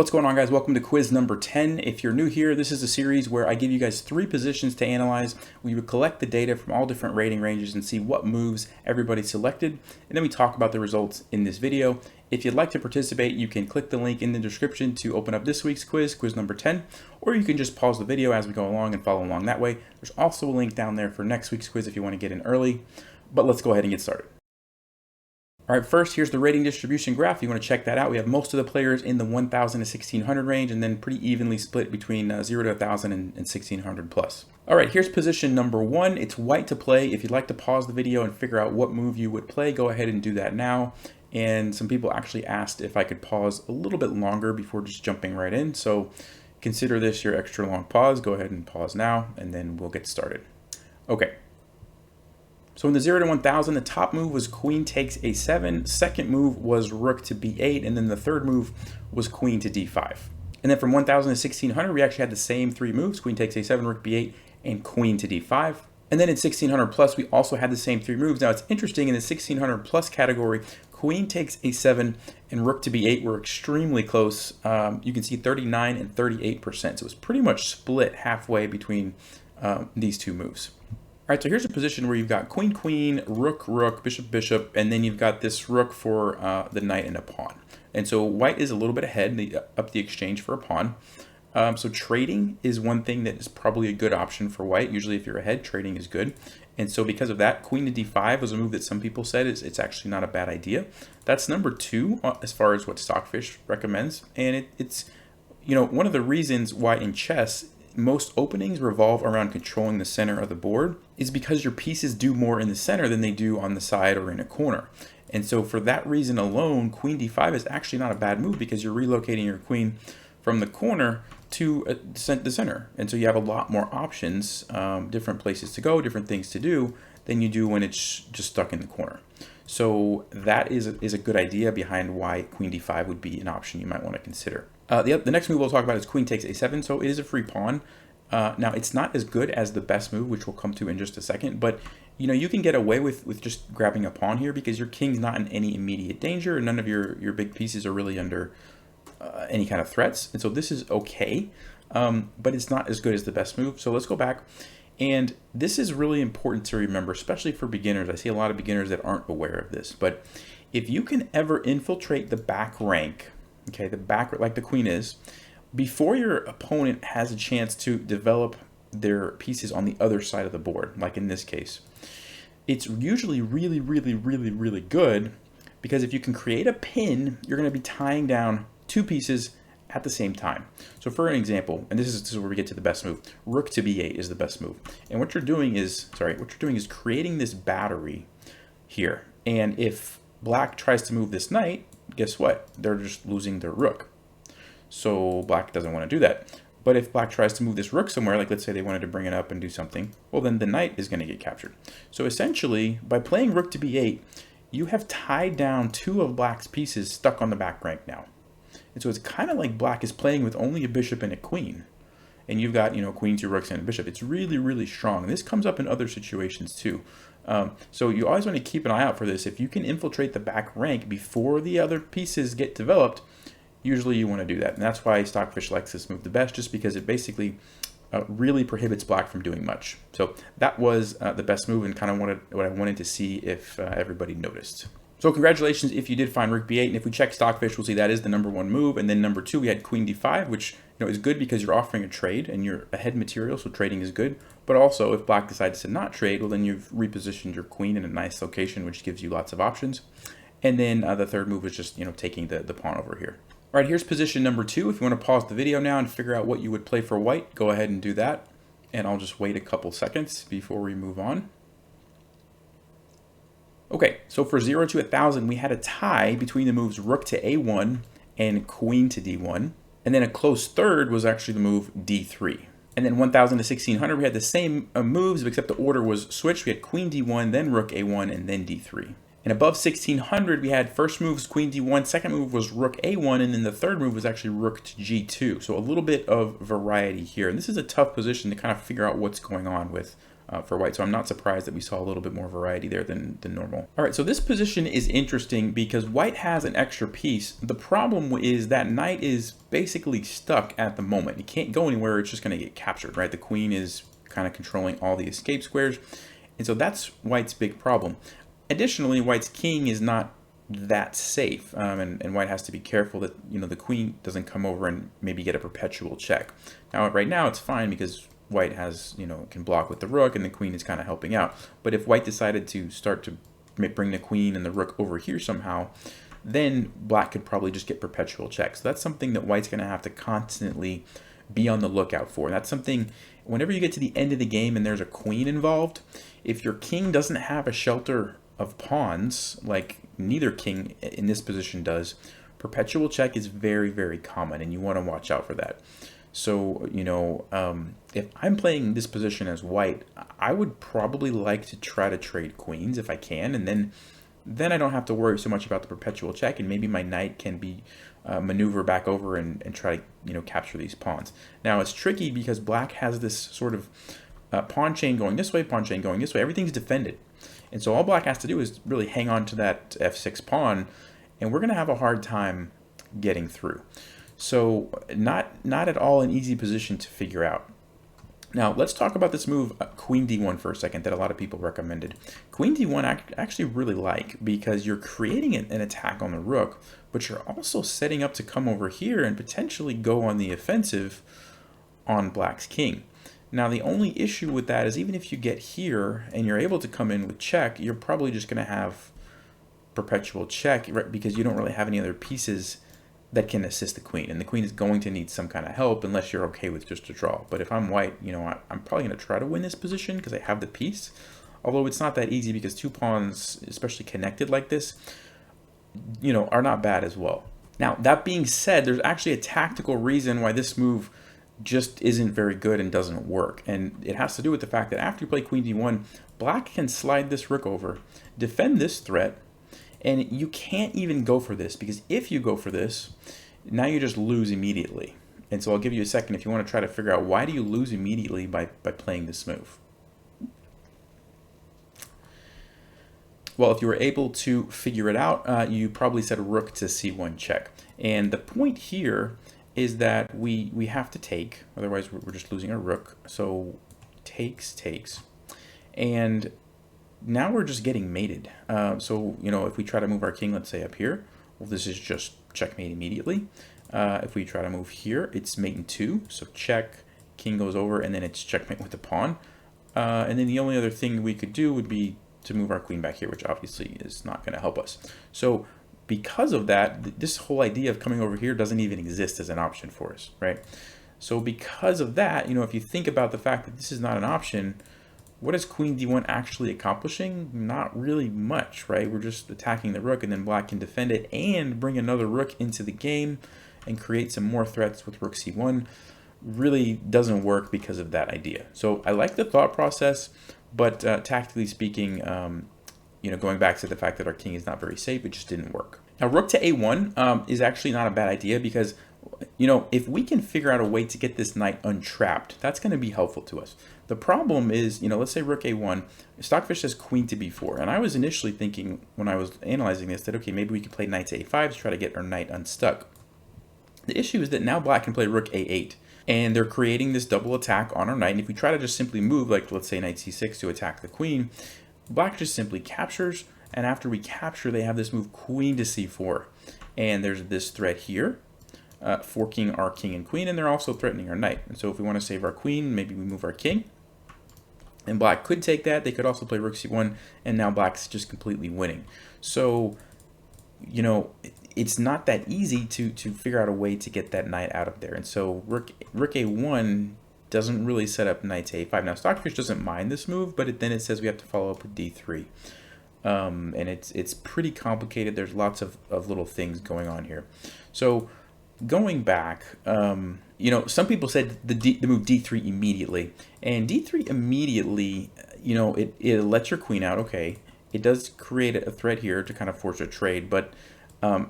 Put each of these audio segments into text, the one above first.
What's going on, guys? Welcome to quiz number 10. If you're new here, this is a series where I give you guys 3 positions to analyze. We would collect the data from all different rating ranges and see what moves everybody selected, and then we talk about the results in this video. If you'd like to participate, you can click the link in the description to open up this week's quiz, quiz number 10, or you can just pause the video as we go along and follow along that way. There's also a link down there for next week's quiz if you want to get in early, but let's go ahead and get started. All right, first, here's the rating distribution graph. You want to check that out. We have most of the players in the 1,000 to 1,600 range, and then pretty evenly split between 0 to 1,000 and 1,600 plus. All right, here's position number 1. It's white to play. If you'd like to pause the video and figure out what move you would play, go ahead and do that now. And some people actually asked if I could pause a little bit longer before just jumping right in. So consider this your extra long pause. Go ahead and pause now, and then we'll get started. Okay. So in the 0 to 1,000, the top move was queen takes a7, second move was rook to b8, and then the third move was queen to d5. And then from 1,000 to 1,600, we actually had the same 3 moves, queen takes a7, rook b8, and queen to d5. And then in 1,600 plus, we also had the same 3 moves. Now it's interesting, in the 1,600 plus category, queen takes a7 and rook to b8 were extremely close. You can see 39 and 38%, so it was pretty much split halfway between these 2 moves. All right, so here's a position where you've got queen, queen, rook, rook, bishop, bishop, and then you've got this rook for the knight and a pawn. And so white is a little bit ahead, up the exchange for a pawn. So trading is one thing that is probably a good option for white. Usually if you're ahead, trading is good. And so because of that, queen to d5 was a move that some people said it's actually not a bad idea. That's number 2 as far as what Stockfish recommends. And it's, you know, one of the reasons why in chess, most openings revolve around controlling the center of the board is because your pieces do more in the center than they do on the side or in a corner. And so for that reason alone, queen d5 is actually not a bad move because you're relocating your queen from the corner to the center. And so you have a lot more options, different places to go, different things to do than you do when it's just stuck in the corner. So that is a good idea behind why queen d5 would be an option you might want to consider. The next move we'll talk about is queen takes a7, so it is a free pawn. Now, it's not as good as the best move, which we'll come to in just a second, but you know, you can get away with just grabbing a pawn here because your king's not in any immediate danger, and none of your big pieces are really under any kind of threats, and so this is okay, but it's not as good as the best move. So let's go back. And this is really important to remember, especially for beginners. I see a lot of beginners that aren't aware of this, but if you can ever infiltrate the back rank, okay, the back, like the queen is, before your opponent has a chance to develop their pieces on the other side of the board, like in this case, it's usually really, really, really, really good because if you can create a pin, you're going to be tying down 2 pieces at the same time. So for an example, and this is where we get to the best move, rook to b8 is the best move. And what you're doing is, creating this battery here. And if black tries to move this knight, guess what? They're just losing their rook. So black doesn't want to do that. But if black tries to move this rook somewhere, like let's say they wanted to bring it up and do something, well then the knight is going to get captured. So essentially, by playing rook to b8, you have tied down 2 of black's pieces stuck on the back rank now. And so it's kind of like black is playing with only a bishop and a queen. And you've got, you know, queen, 2 rooks, and a bishop. It's really, really strong. And this comes up in other situations too. So you always want to keep an eye out for this. If you can infiltrate the back rank before the other pieces get developed, usually you want to do that. And that's why Stockfish likes this move the best, just because it basically really prohibits black from doing much. So that was the best move and kind of what I wanted to see if everybody noticed. So congratulations if you did find rook b8, and if we check Stockfish, we'll see that is the number 1 move. And then number 2, we had queen d5, which is good because you're offering a trade and you're ahead material, so trading is good. But also, if black decides to not trade, well then you've repositioned your queen in a nice location, which gives you lots of options. And then the third move is just taking the pawn over here. All right, here's position number 2. If you want to pause the video now and figure out what you would play for white, go ahead and do that. And I'll just wait a couple seconds before we move on. Okay, so for 0 to 1,000, we had a tie between the moves rook to a1 and queen to d1. And then a close third was actually the move d3. And then 1,000 to 1,600, we had the same moves, except the order was switched. We had queen d1, then rook a1, and then d3. And above 1,600, we had first move was queen d1, second move was rook a1, and then the third move was actually rook to g2. So a little bit of variety here. And this is a tough position to kind of figure out what's going on with for white. So I'm not surprised that we saw a little bit more variety there than normal. All right, so this position is interesting because white has an extra piece. The problem is that knight is basically stuck at the moment. It can't go anywhere. It's just going to get captured, right? The queen is kind of controlling all the escape squares. And so that's white's big problem. Additionally, white's king is not that safe, and white has to be careful that, you know, the queen doesn't come over and maybe get a perpetual check. Now, right now it's fine because white has, you know, can block with the rook and the queen is kind of helping out. But if white decided to start to bring the queen and the rook over here somehow, then black could probably just get perpetual checks. So that's something that white's going to have to constantly be on the lookout for. That's something, whenever you get to the end of the game and there's a queen involved, if your king doesn't have a shelter of pawns, like neither king in this position does, perpetual check is very, very common, and you want to watch out for that. So, you know, if I'm playing this position as white, I would probably like to try to trade queens if I can, and then I don't have to worry so much about the perpetual check, and maybe my knight can be maneuver back over and try to, you know, capture these pawns. Now, it's tricky because black has this sort of pawn chain going this way, pawn chain going this way. Everything's defended. And so all black has to do is really hang on to that f6 pawn, and we're going to have a hard time getting through. So not at all an easy position to figure out. Now let's talk about this move, queen d1 for a second, that a lot of people recommended. Queen d1 I actually really like because you're creating an attack on the rook, but you're also setting up to come over here and potentially go on the offensive on black's king. Now, the only issue with that is even if you get here and you're able to come in with check, you're probably just going to have perpetual check, right? Because you don't really have any other pieces that can assist the queen. And the queen is going to need some kind of help unless you're okay with just a draw. But if I'm white, you know, I'm probably going to try to win this position because I have the piece. Although it's not that easy because two pawns, especially connected like this, you know, are not bad as well. Now, that being said, there's actually a tactical reason why this move just isn't very good and doesn't work, and it has to do with the fact that after you play queen d1, black can slide this rook over, defend this threat, and you can't even go for this, because if you go for this, now you just lose immediately. And so I'll give you a second if you want to try to figure out why do you lose immediately by playing this move. Well, if you were able to figure it out, you probably said rook to c1 check, and the point here is that we have to take, otherwise we're just losing our rook. So takes, and now we're just getting mated. So, you know, if we try to move our king, let's say up here, well, this is just checkmate immediately. If we try to move here, it's mate in 2, so check, king goes over, and then it's checkmate with the pawn. And then the only other thing we could do would be to move our queen back here, which obviously is not going to help us. So because of that, this whole idea of coming over here doesn't even exist as an option for us, right? So because of that, you know, if you think about the fact that this is not an option, what is queen d1 actually accomplishing? Not really much, right? We're just attacking the rook, and then black can defend it and bring another rook into the game and create some more threats with rook c1. Really doesn't work because of that idea. So I like the thought process, but tactically speaking, you know, going back to the fact that our king is not very safe, it just didn't work. Now, rook to a1 is actually not a bad idea because, you know, if we can figure out a way to get this knight untrapped, that's going to be helpful to us. The problem is, you know, let's say rook a1, Stockfish says queen to b4, and I was initially thinking when I was analyzing this that, okay, maybe we could play knight to a5 to try to get our knight unstuck. The issue is that now black can play rook a8, and they're creating this double attack on our knight, and if we try to just simply move, like let's say knight c6 to attack the queen, black just simply captures, and after we capture, they have this move queen to c4, and there's this threat here, forking our king and queen, and they're also threatening our knight. And so if we want to save our queen, maybe we move our king, and black could take that. They could also play rook c1, and now black's just completely winning. So, you know, it's not that easy to figure out a way to get that knight out of there. And so rook a1 doesn't really set up knight to a5. Now, Stockfish doesn't mind this move, but then it says we have to follow up with d3. And it's pretty complicated. There's lots of little things going on here. So going back, you know, some people said the move d3 immediately. And d3 immediately, you know, it lets your queen out, okay. It does create a threat here to kind of force a trade, but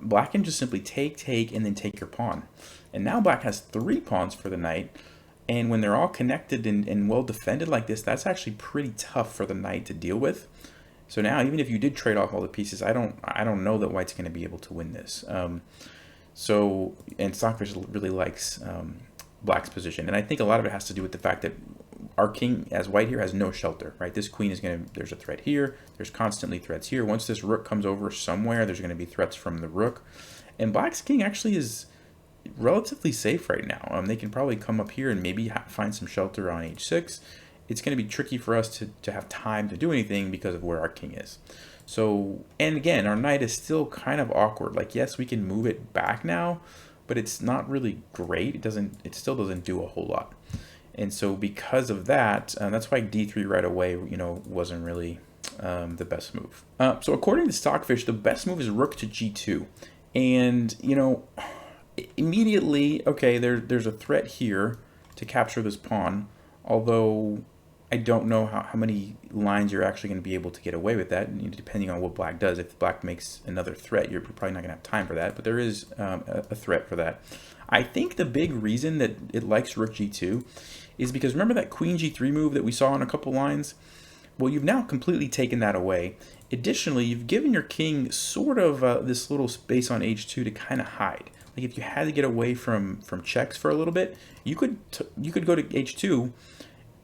black can just simply take, and then take your pawn. And now black has 3 pawns for the knight. And when they're all connected and well defended like this, that's actually pretty tough for the knight to deal with. So now, even if you did trade off all the pieces, I don't know that white's going to be able to win this. And Stockfish really likes black's position, and I think a lot of it has to do with the fact that our king, as white here, has no shelter, right? This queen is going to, there's a threat here, there's constantly threats here. Once this rook comes over somewhere, there's going to be threats from the rook. And black's king actually is relatively safe right now. They can probably come up here and maybe find some shelter on h6. It's going to be tricky for us to have time to do anything because of where our king is. So, and again, our knight is still kind of awkward. Like, yes, we can move it back now, but it's not really great. It still doesn't do a whole lot. And so because of that, that's why d3 right away, you know, wasn't really the best move. So according to Stockfish, the best move is rook to g2. And, you know, immediately, okay, there's a threat here to capture this pawn, although I don't know how many lines you're actually going to be able to get away with that, depending on what black does. If black makes another threat, you're probably not going to have time for that, but there is a threat for that. I think the big reason that it likes rook g2 is because remember that queen g3 move that we saw on a couple lines? Well, you've now completely taken that away. Additionally, you've given your king sort of this little space on h2 to kind of hide. Like if you had to get away from checks for a little bit, you could go to h2,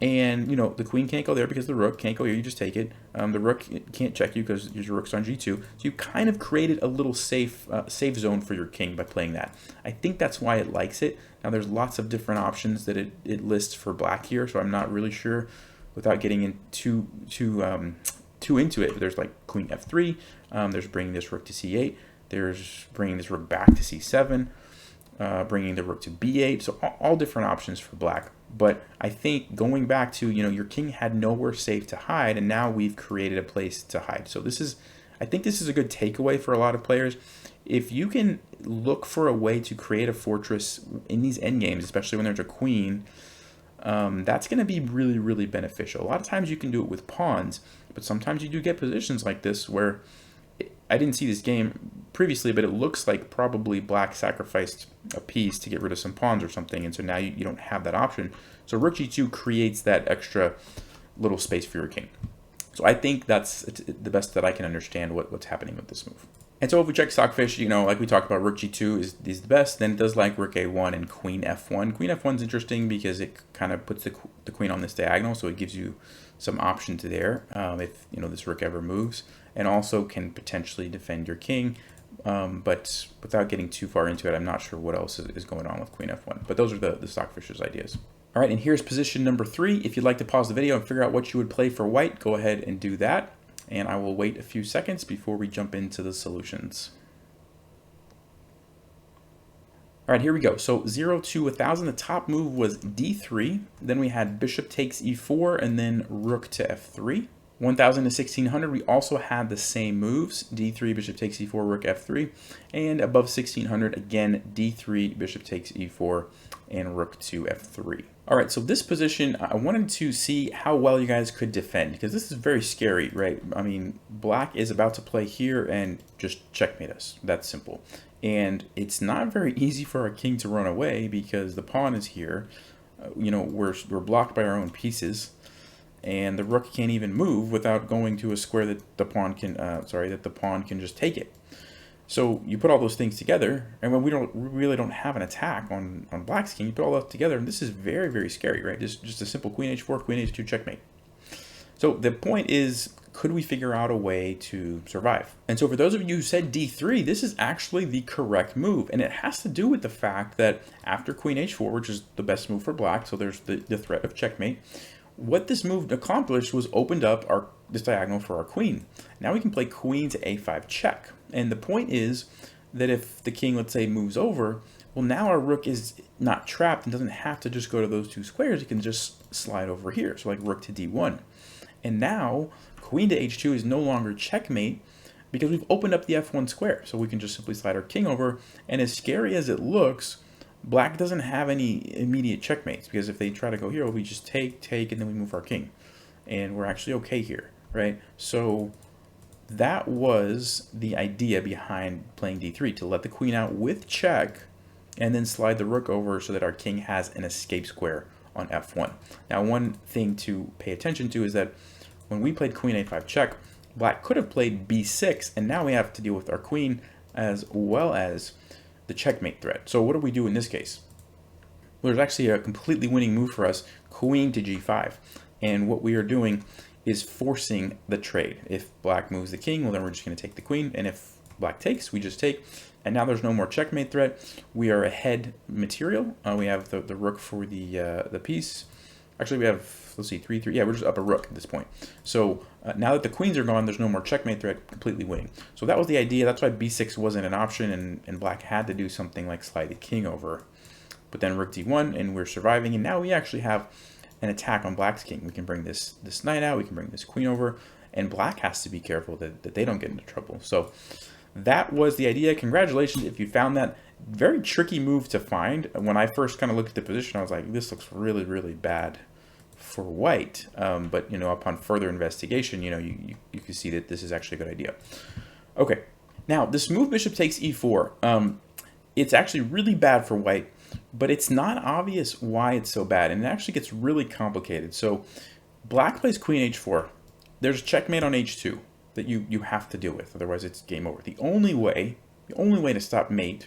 and you know the queen can't go there because the rook can't go here. You just take it. The rook can't check you because your rook's on g2. So you kind of created a little safe zone for your king by playing that. I think that's why it likes it. Now there's lots of different options that it lists for black here, so I'm not really sure without getting in too into it. There's like queen f3. There's bringing this rook to c8. There's bringing this rook back to c7. Bringing the rook to b8. So all different options for black. But I think going back to, you know, your king had nowhere safe to hide, and now we've created a place to hide. So I think this is a good takeaway for a lot of players. If you can look for a way to create a fortress in these endgames, especially when there's a queen, that's going to be really, really beneficial. A lot of times you can do it with pawns, but sometimes you do get positions like this where I didn't see this game previously, but it looks like probably black sacrificed a piece to get rid of some pawns or something, and so now you don't have that option. So rook g2 creates that extra little space for your king. So I think that's the best that I can understand what's happening with this move. And so if we check Stockfish, you know, like we talked about, rook g2 is the best. Then it does like rook a1 and queen f1. Queen f1 is interesting because it kind of puts the queen on this diagonal, so it gives you some option to there if, you know, this rook ever moves, and also can potentially defend your king. But without getting too far into it, I'm not sure what else is going on with queen f1. But those are the Stockfish's ideas. All right, and here's position number 3. If you'd like to pause the video and figure out what you would play for white, go ahead and do that. And I will wait a few seconds before we jump into the solutions. All right, here we go. So 0 to 1000, the top move was d3. Then we had bishop takes e4 and then rook to f3. 1000 to 1600, we also had the same moves, d3, bishop takes e4, rook f3. And above 1600, again, d3, bishop takes e4, and rook to f3. All right, so this position, I wanted to see how well you guys could defend, because this is very scary, right? I mean, black is about to play here and just checkmate us. That's simple. And it's not very easy for our king to run away because the pawn is here. You know, we're blocked by our own pieces, and the rook can't even move without going to a square that the pawn can, that the pawn can just take it. So you put all those things together, and when we really don't have an attack on black's king, you put all that together, and this is very, very scary, right? Just a simple queen h4, queen h2, checkmate. So the point is, could we figure out a way to survive? And so for those of you who said d3, this is actually the correct move, and it has to do with the fact that after queen h4, which is the best move for black, so there's the threat of checkmate, what this move accomplished was opened up this diagonal for our queen. Now we can play queen to a5 check. And the point is that if the king, let's say, moves over, well, now our rook is not trapped and doesn't have to just go to those two squares. It can just slide over here. So like rook to d1. And now queen to h2 is no longer checkmate because we've opened up the f1 square. So we can just simply slide our king over. And as scary as it looks, black doesn't have any immediate checkmates, because if they try to go here, we just take, and then we move our king. And we're actually okay here, right? So that was the idea behind playing d3, to let the queen out with check and then slide the rook over so that our king has an escape square on f1. Now, one thing to pay attention to is that when we played queen a5 check, black could have played b6, and now we have to deal with our queen as well as the checkmate threat. So what do we do in this case? Well, there's actually a completely winning move for us, queen to g5. And what we are doing is forcing the trade. If black moves the king, well, then we're just going to take the queen. And if black takes, we just take. And now there's no more checkmate threat. We are ahead material. We have the rook for the piece. Actually, we have, let's see, 3-3. Yeah, we're just up a rook at this point. So now that the queens are gone, there's no more checkmate threat, completely winning. So that was the idea. That's why b6 wasn't an option, and black had to do something like slide the king over. But then rook d1, and we're surviving. And now we actually have an attack on black's king. We can bring this knight out. We can bring this queen over. And black has to be careful that they don't get into trouble. So that was the idea. Congratulations if you found that. Very tricky move to find. When I first kind of looked at the position, I was like, this looks really, really bad for white. But, you know, upon further investigation, you know, you can see that this is actually a good idea. Okay, now this move bishop takes e4. It's actually really bad for white, but it's not obvious why it's so bad, and it actually gets really complicated. So black plays queen h4. There's checkmate on h2 that you have to deal with, otherwise it's game over. The only way to stop mate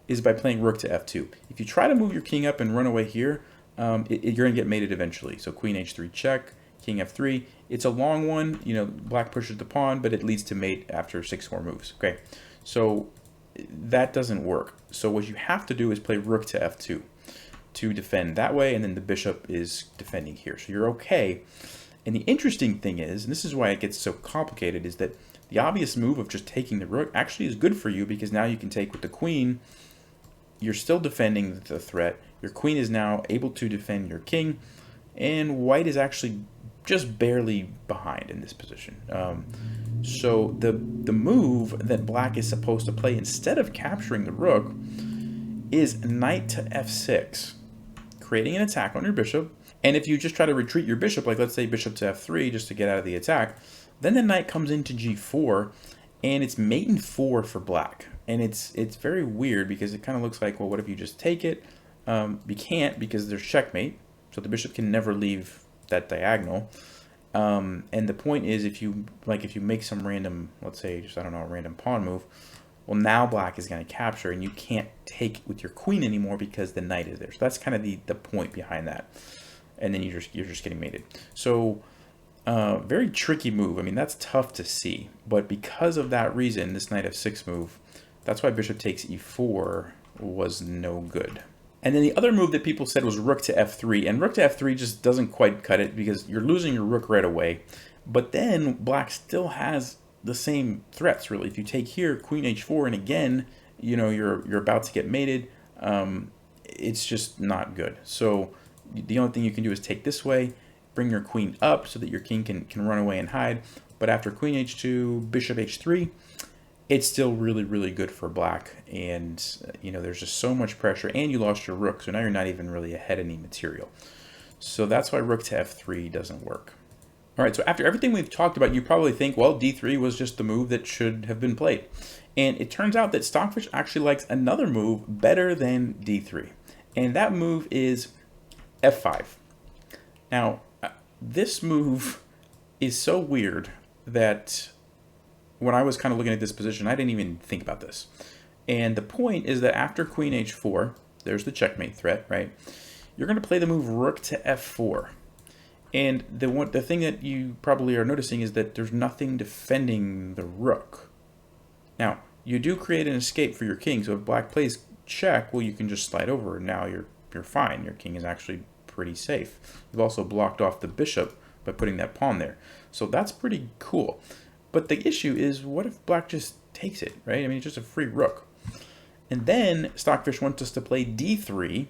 is by playing rook to f2. If you try to move your king up and run away here, you're going to get mated eventually. So queen h3 check, king f3. It's a long one. You know, black pushes the pawn, but it leads to mate after 6 more moves. Okay, so that doesn't work. So what you have to do is play rook to f2 to defend that way, and then the bishop is defending here. So you're okay. And the interesting thing is, and this is why it gets so complicated, is that the obvious move of just taking the rook actually is good for you, because now you can take with the queen. You're still defending the threat. Your queen is now able to defend your king, and white is actually just barely behind in this position. So the move that black is supposed to play instead of capturing the rook is knight to f6, creating an attack on your bishop. And if you just try to retreat your bishop, like let's say bishop to f3 just to get out of the attack, then the knight comes into g4, and it's mate in 4 for black. And it's very weird, because it kind of looks like, well, what if you just take it? You can't, because there's checkmate, so the bishop can never leave that diagonal. And the point is, if you make some random, let's say, just, I don't know, a random pawn move, well, now black is going to capture, and you can't take with your queen anymore because the knight is there. So that's kind of the point behind that. And then you're just getting mated. So very tricky move. I mean, that's tough to see, but because of that reason, this knight f6 move, that's why bishop takes e4 was no good. And then the other move that people said was rook to f3, and rook to f3 just doesn't quite cut it, because you're losing your rook right away. But then black still has the same threats, really. If you take here, queen h4, and again, you know, you're about to get mated, it's just not good. So the only thing you can do is take this way, bring your queen up so that your king can run away and hide. But after queen h2, bishop h3, it's still really, really good for black. And, you know, there's just so much pressure, and you lost your rook, so now you're not even really ahead any material. So that's why rook to f3 doesn't work. All right, so after everything we've talked about, you probably think, well, d3 was just the move that should have been played. And it turns out that Stockfish actually likes another move better than d3. And that move is f5. Now, this move is so weird that when I was kind of looking at this position, I didn't even think about this. And the point is that after queen h4, there's the checkmate threat, right? You're going to play the move rook to f4. And the thing that you probably are noticing is that there's nothing defending the rook. Now, you do create an escape for your king, so if black plays check, well, you can just slide over, and now you're fine. Your king is actually pretty safe. You've also blocked off the bishop by putting that pawn there. So that's pretty cool. But the issue is, what if black just takes it, right? I mean, it's just a free rook. And then Stockfish wants us to play d3,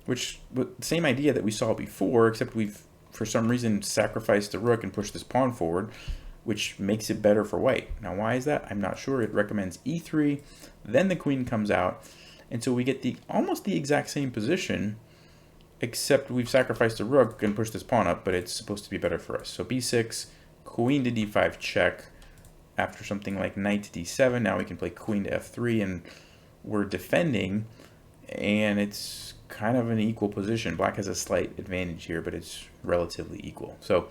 which the same idea that we saw before, except we've, for some reason, sacrificed the rook and pushed this pawn forward, which makes it better for white. Now, why is that? I'm not sure. It recommends e3, then the queen comes out, and so we get almost the exact same position, except we've sacrificed the rook and pushed this pawn up, but it's supposed to be better for us. So b6, queen to d5 check. After something like knight to d7, now we can play queen to f3, and we're defending, and it's kind of an equal position. Black has a slight advantage here, but it's relatively equal. So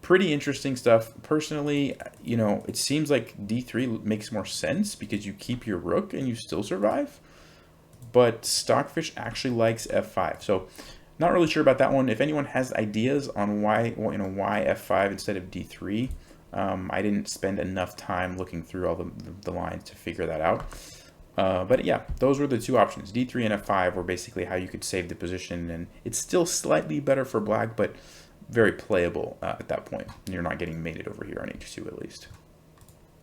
pretty interesting stuff. Personally, you know, it seems like d3 makes more sense because you keep your rook and you still survive. But Stockfish actually likes f5. So not really sure about that one. If anyone has ideas on why, you know, why f5 instead of d3, I didn't spend enough time looking through all the lines to figure that out. But yeah, those were the two options. D3 and f5 were basically how you could save the position, and it's still slightly better for black, but very playable at that point. You're not getting mated over here on h2 at least.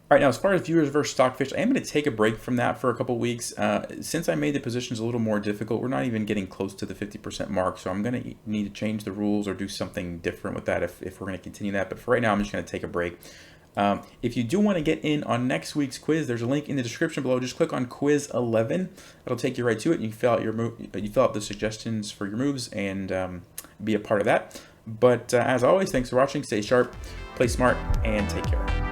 All right, now as far as viewers versus Stockfish, I am going to take a break from that for a couple weeks. Since I made the positions a little more difficult, we're not even getting close to the 50% mark, so I'm going to need to change the rules or do something different with that if we're going to continue that. But for right now, I'm just going to take a break. If you do want to get in on next week's quiz, there's a link in the description below. Just click on quiz 11. It'll take you right to it. You can fill out you fill out the suggestions for your moves and be a part of that. But as always, thanks for watching. Stay sharp, play smart, and take care.